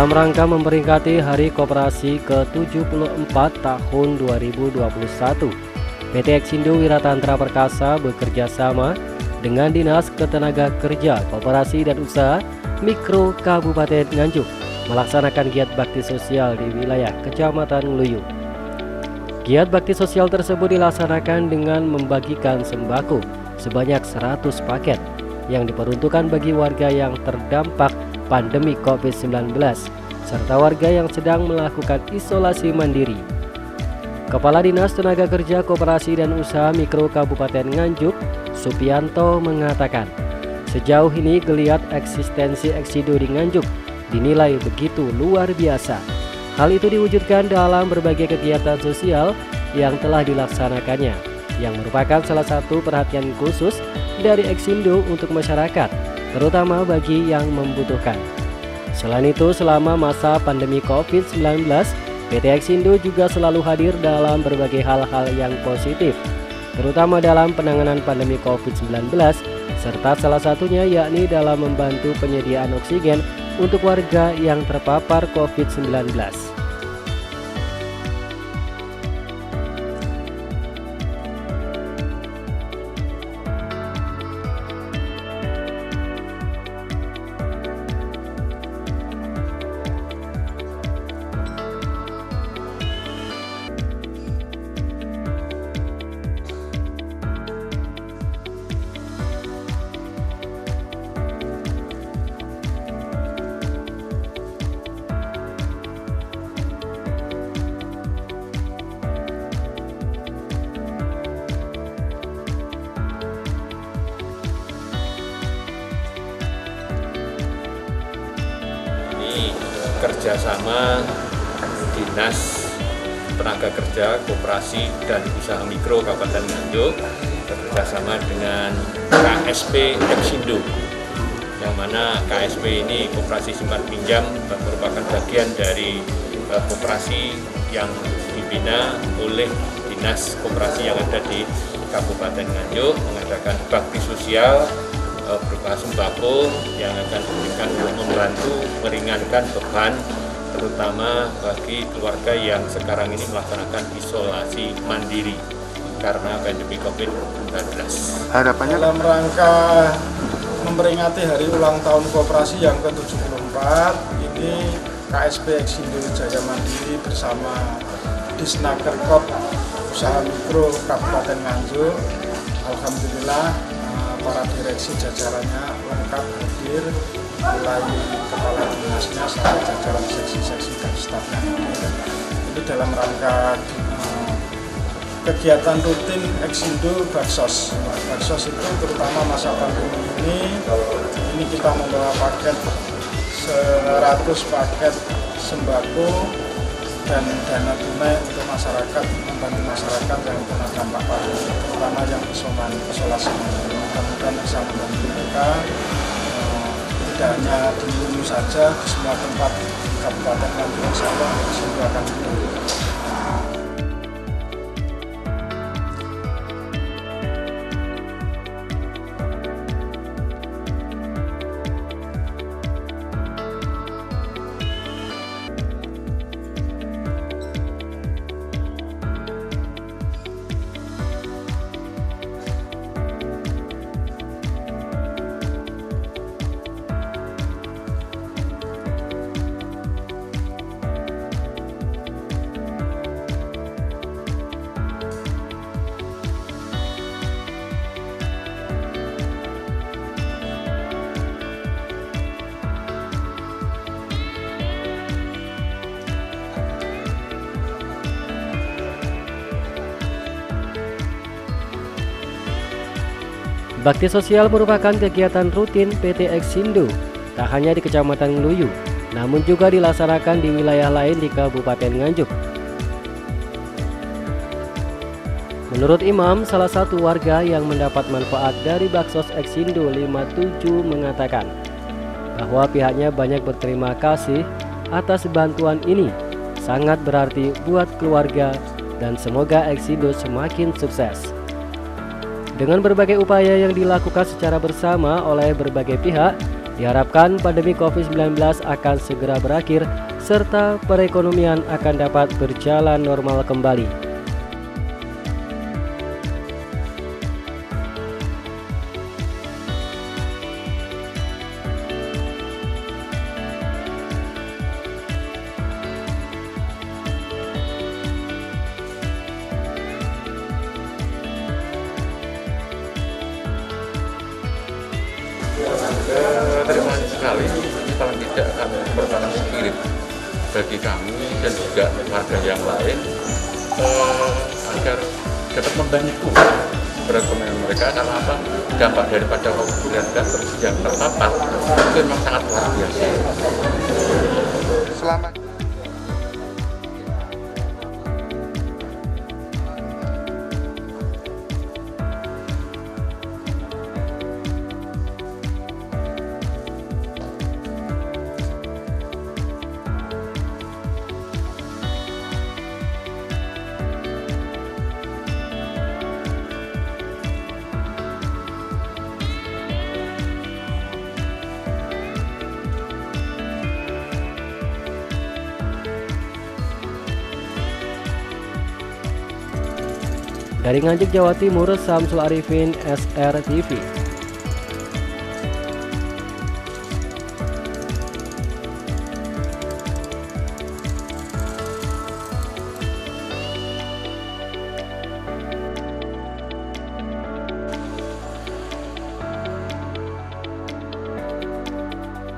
Dalam rangka memperingati Hari Koperasi ke-74 tahun 2021, PT Eksindo Wiratantra Perkasa bekerja sama dengan Dinas Ketenagakerja, Koperasi dan Usaha Mikro Kabupaten Nganjuk melaksanakan giat bakti sosial di wilayah Kecamatan Luyu. Giat bakti sosial tersebut dilaksanakan dengan membagikan sembako sebanyak 100 paket yang diperuntukkan bagi warga yang terdampak pandemi COVID-19 serta warga yang sedang melakukan isolasi mandiri. Kepala Dinas Tenaga Kerja Koperasi dan Usaha Mikro Kabupaten Nganjuk, Supianto, mengatakan, sejauh ini geliat eksistensi Eksindo di Nganjuk dinilai begitu luar biasa. Hal itu diwujudkan dalam berbagai kegiatan sosial yang telah dilaksanakannya, yang merupakan salah satu perhatian khusus dari Eksindo untuk masyarakat, terutama bagi yang membutuhkan. Selain itu, selama masa pandemi COVID-19, PT Eksindo juga selalu hadir dalam berbagai hal-hal yang positif, terutama dalam penanganan pandemi COVID-19, serta salah satunya yakni dalam membantu penyediaan oksigen untuk warga yang terpapar COVID-19. Kerjasama Dinas Tenaga Kerja, Koperasi dan Usaha Mikro Kabupaten Nganjuk bekerjasama dengan KSP Eksindo, yang mana KSP ini Koperasi Simpan Pinjam merupakan bagian dari koperasi yang dibina oleh Dinas Koperasi yang ada di Kabupaten Nganjuk, mengadakan bakti sosial berupa sembako yang akan diberikan untuk membantu meringankan beban terutama bagi keluarga yang sekarang ini melaksanakan isolasi mandiri karena pandemi COVID-19. Harapannya dalam rangka memperingati hari ulang tahun koperasi yang ke-74, ini KSP Eksindo Jaya Mandiri bersama Disnakerkop Usaha Mikro Kabupaten Nganjuk, alhamdulillah para direksi jajarannya lengkap hadir, mulai kepala dinasnya sampai jajaran seksi-seksi dan stafnya. Ini dalam rangka kegiatan rutin Eksindo Baksos. Baksos itu terutama masa pandemi ini kita membawa paket 100 paket sembako dan dana tunai untuk masyarakat, membantu masyarakat yang kena dampak pandemi, terutama yang isolasi. Mudah-mudahan bisa membantu mereka, tidak hanya di Luyu saja, di semua tempat di Kabupaten Nganjuk, insya Allah Eksindo akan membantu. Bakti sosial merupakan kegiatan rutin PT Eksindo, tak hanya di Kecamatan Luyu, namun juga dilaksanakan di wilayah lain di Kabupaten Nganjuk. Menurut Imam, salah satu warga yang mendapat manfaat dari Baksos Eksindo 57 mengatakan bahwa pihaknya banyak berterima kasih atas bantuan ini, sangat berarti buat keluarga dan semoga Eksindo semakin sukses. Dengan berbagai upaya yang dilakukan secara bersama oleh berbagai pihak, Diharapkan pandemi COVID-19 akan segera berakhir serta perekonomian akan dapat berjalan normal kembali. Terima kasih sekali, ini paling tidak akan merupakan spirit bagi kami dan juga warga yang lain agar dapat membantu perekonomian mereka. Karena apa? Dampak daripada COVID-19 yang terpapar itu memang sangat luar biasa. Selamat. Dari Nganjuk, Jawa Timur, Samsul Arifin, SR TV.